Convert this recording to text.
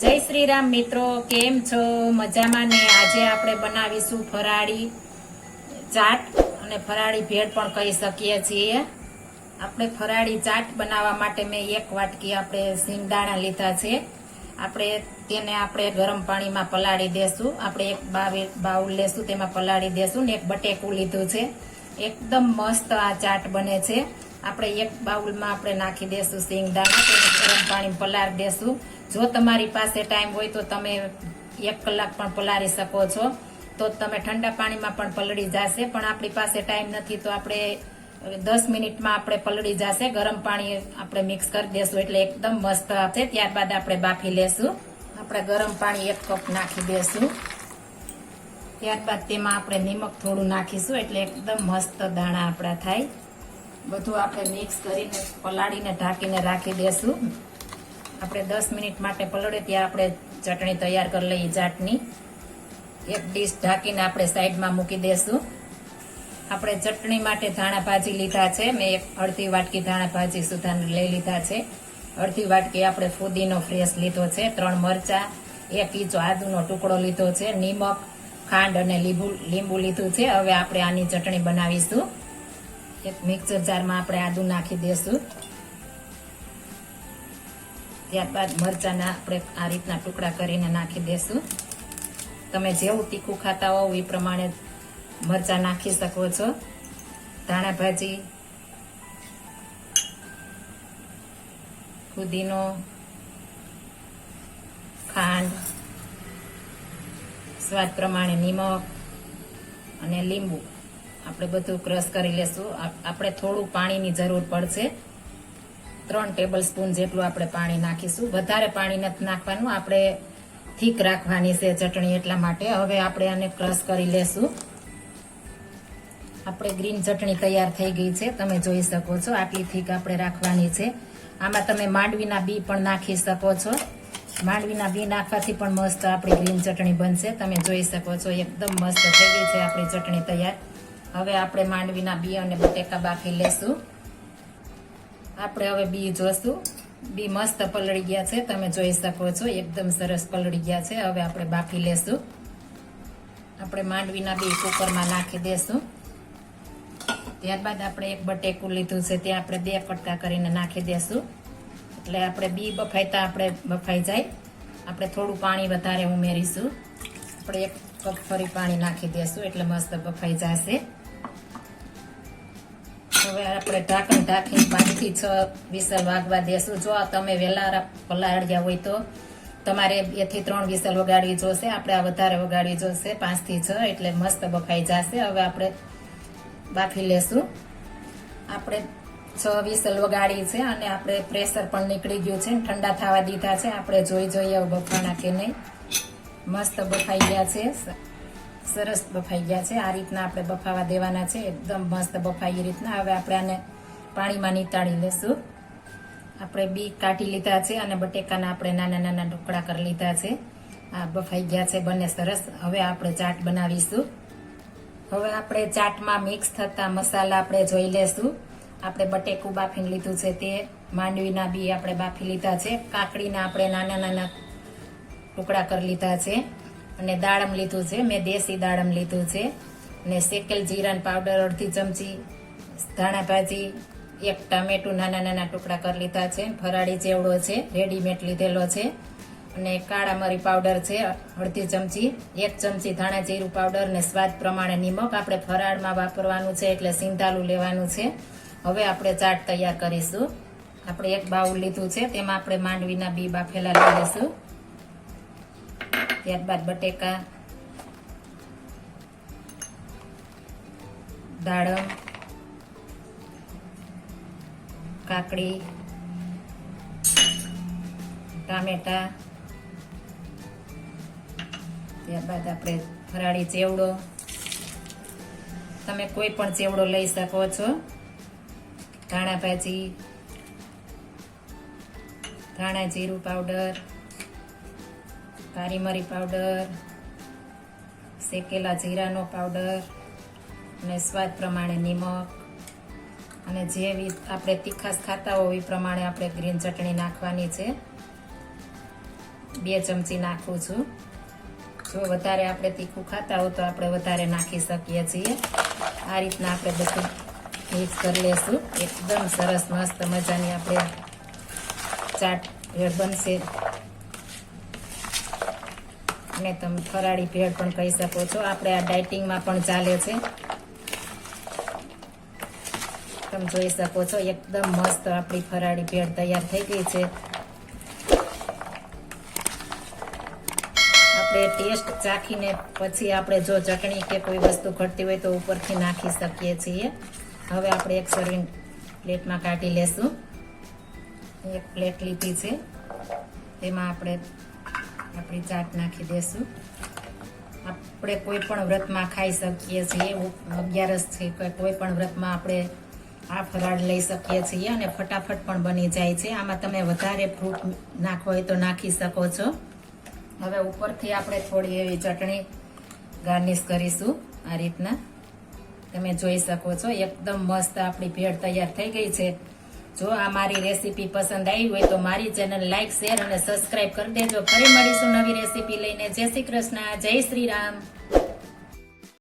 જય શ્રી રામ મિત્રો, કેમ છો? મજામાં ને? આજે આપણે બનાવીશું ફરાળી ચાટ અને ફરાળી ભેળ પણ કહી શકીએ છીએ. આપણે ફરાળી ચાટ બનાવવા માટે મેં 1 વાટકી આપણે સિંગદાણા લીધા છે. તેને ગરમ પાણીમાં પલાળી દેશું. આપણે એક બાઉલ લેશું, તેમાં પલાળી દેશું ને 1 બટેકું લીધું છે. એકદમ મસ્ત આ ચાટ બને છે. આપણે 1 બાઉલમાં આપણે નાખી દેશું સિંગદાણા, તેને ગરમ પાણી પલાળી દેશું. જો તમારી પાસે ટાઈમ હોય તો તમે 1 કલાક પણ પલાળી શકો છો, તો તમે ઠંડા પાણીમાં પણ પલળી જશે. પણ આપણી પાસે ટાઈમ નથી તો આપણે 10 મિનિટમાં આપણે પલળી જશે. ગરમ પાણી આપણે મિક્સ કરી દેશું એટલે એકદમ મસ્ત આવશે. ત્યારબાદ આપણે બાફી લેશું. આપણે ગરમ પાણી 1 કપ નાખી દેશું. ત્યારબાદ તેમાં આપણે નિમક થોડું નાખીશું એટલે એકદમ મસ્ત દાણા આપણા થાય. બધું આપણે મિક્સ કરીને પલાળીને ઢાંકીને રાખી દેશું. આપણે 10 મિનિટ માટે પલળે ત્યાં આપણે ચટણી તૈયાર કરી લઈએ ચાટની. 1 ડીશ ઢાંકીને આપણે સાઈડમાં મૂકી દેશું. આપણે ચટણી માટે ધાણા ભાજી લીધા છે. મેં અડધી વાટકી ધાણા ભાજી સુધાને લઈ લીધા છે. અડધી વાટકી આપણે ફુદીનો ફ્રેશ લીધો છે. 3 મરચાં, 1 ઇંચ આદુનો ટુકડો લીધો છે. નિમક, ખાંડ અને લીંબુ લીધું છે. હવે આપણે આની ચટણી બનાવીશું. એક મિક્સર જારમાં આપણે આદુ નાખી દેશું. ત્યારબાદ મરચાંના આપણે આ રીતના ટુકડા કરીને નાખી દેશું. તમે જેવું તીખું ખાતા હોવ એ પ્રમાણે મરચાં નાખી શકો છો. ધાણા ભાજી, ફુદીનો, ખાંડ, સ્વાદ પ્રમાણે નિમક અને લીંબુ આપણે બધું ક્રશ કરી લેશું. આપણે થોડું પાણીની જરૂર પડશે. 3 ટેબલ સ્પૂન જેટલું આપણે પાણી નાખીશું. વધારે પાણી નથી નાખવાનું, આપણે થીક રાખવાની છે ચટણી, એટલા માટે. હવે આપણે આને ક્રશ કરી લેશું. આપણે ગ્રીન ચટણી તૈયાર થઈ ગઈ છે, તમે જોઈ શકો છો. આટલી થીક આપણે રાખવાની છે. આમાં તમે માંડવીના બી પણ નાખી શકો છો. માંડવીના બી નાખવાથી પણ મસ્ત આપણી ગ્રીન ચટણી બનશે. તમે જોઈ શકો છો એકદમ મસ્ત થઈ ગઈ છે આપણી ચટણી તૈયાર. હવે આપણે માંડવીના બી અને બટેકા બાફી લેશું. આપણે હવે બી જોશું. બી મસ્ત પલળી ગયા છે, તમે જોઈ શકો છો. એકદમ સરસ પલળી ગયા છે. હવે આપણે બાફી લેશું. આપણે માંડવીના બી કુકરમાં નાખી દેશું. ત્યારબાદ આપણે 1 બટેકું લીધું છે, ત્યાં આપણે 2 કટકા કરીને નાખી દેશું. એટલે આપણે બી બફાઈતા આપણે બફાઈ જાય. આપણે થોડું પાણી વધારે ઉમેરીશું. આપણે 1 કપ ફરી પાણી નાખી દેશું એટલે મસ્ત બફાઈ જશે. હવે આપણે ઢાંકણ ઢાંકીને 5 થી 6 વિસલ વાગવા દેશું. જો તમે વહેલા પલાળ્યા હોય તો તમારે 2 થી 3 વિસલ વગાડવી જોશે. આપણે આ વધારે વગાડવી જોશે, 5 થી 6, એટલે મસ્ત બફાઈ જશે. હવે આપણે બાફી લેશું. આપણે 6 વિસલ વગાડી છે અને આપણે પ્રેશર પણ નીકળી ગયું છે. ઠંડા થવા દીધા છે. આપણે જોઈએ બફાણા કે નહીં. મસ્ત બફાઈ ગયા છે, સરસ બફાઈ ગયા છે. આ રીતના આપણે બફાવા દેવાના છે. એકદમ મસ્ત બફાઈ રીતના. હવે આપણે આને પાણીમાં નીતાળી લેશું. આપણે બી કાઢી લીધા છે અને બટેકાના આપણે નાના નાના ટુકડા કરી લીધા છે. આ બફાઈ ગયા છે બંને સરસ. હવે આપણે ચાટ બનાવીશું. હવે આપણે ચાટમાં મિક્સ થતા મસાલા આપણે જોઈ લેશું. આપણે બટેકું બાફીને લીધું છે, તે માંડવીના બી આપણે બાફી લીધા છે. કાકડીના આપણે નાના નાના ટુકડા કરી લીધા છે. અને દાડમ લીધું છે, મેં દેશી દાડમ લીધું છે. અને શેકેલ જીરાનો પાવડર અડધી ચમચી, ધાણા ભાજી, 1 ટામેટું નાના નાના ટુકડા કરી લીધા છે. ફરાળી ચેવડો છે, રેડીમેડ લીધેલો છે. અને કાળા મરી પાવડર છે અડધી ચમચી, 1 ચમચી ધાણા જીરું પાવડર અને સ્વાદ પ્રમાણે નિમક. આપણે ફરાળમાં વાપરવાનું છે એટલે સિંધાલું લેવાનું છે. હવે આપણે ચાટ તૈયાર કરીશું. આપણે 1 બાઉલ લીધું છે, તેમાં આપણે માંડવીના બી બાફેલા લઈ લઈશું. ત્યારબાદ બટેકા, દાડમ, કાકડી, ટામેટા, ત્યારબાદ આપણે ફરાળી ચેવડો. તમે કોઈ પણ ચેવડો લઈ શકો છો. ધાણા ભાજી, ધાણા જીરું પાવડર, કાળી મરી પાવડર, શેકેલા જીરાનો પાવડર અને સ્વાદ પ્રમાણે નિમક. અને જેવી આપણે તીખાશ ખાતા હોય એ પ્રમાણે આપણે ગ્રીન ચટણી નાખવાની છે. 2 ચમચી નાખું છું. જો વધારે આપણે તીખું ખાતા હોય તો આપણે વધારે નાખી શકીએ છીએ. આ રીતના આપણે બધું મિક્સ કરી લેશું. એકદમ સરસ મસ્ત મજાની આપણે ચાટ ભેળ બનશે. અને તમે ફરાળી ભેળ પણ કહી શકો છો. આપણે આ ડાયટિંગમાં પણ ચાલે છે. તમે જોઈ શકો છો એકદમ મસ્ત આપણી ફરાળી ભેળ તૈયાર થઈ ગઈ છે. આપણે ટેસ્ટ ચાખીને પછી આપણે જો ચટણી કે કોઈ વસ્તુ ઘટતી હોય તો ઉપરથી નાખી શકીએ છીએ. હવે આપણે એક સર્વિંગ પ્લેટમાં કાઢી લેશું. એક પ્લેટ લીધી છે, તેમાં આપણે આપણી ચાટ નાખી દેશું. આપણે કોઈ પણ વ્રતમાં ખાઈ શકીએ છીએ. 11 છે કે કોઈ પણ વ્રતમાં આપણે આ ફરાળ લઈ શકીએ છીએ અને ફટાફટ પણ બની જાય છે. આમાં તમે વધારે ફ્રૂટ નાખવો હોય તો નાખી શકો છો. હવે ઉપરથી આપણે થોડી એવી ચટણી ગાર્નિશ કરીશું. આ રીતના તમે જોઈ શકો છો એકદમ મસ્ત આપણી ભેળ તૈયાર થઈ ગઈ છે. જો આ મારી રેસીપી પસંદ આવી હોય તો મારી ચેનલ લાઈક, શેર અને સબસ્ક્રાઇબ કરી દેજો. ફરી મળીશું નવી રેસીપી લઈને. જય શ્રી કૃષ્ણ, જય શ્રી રામ.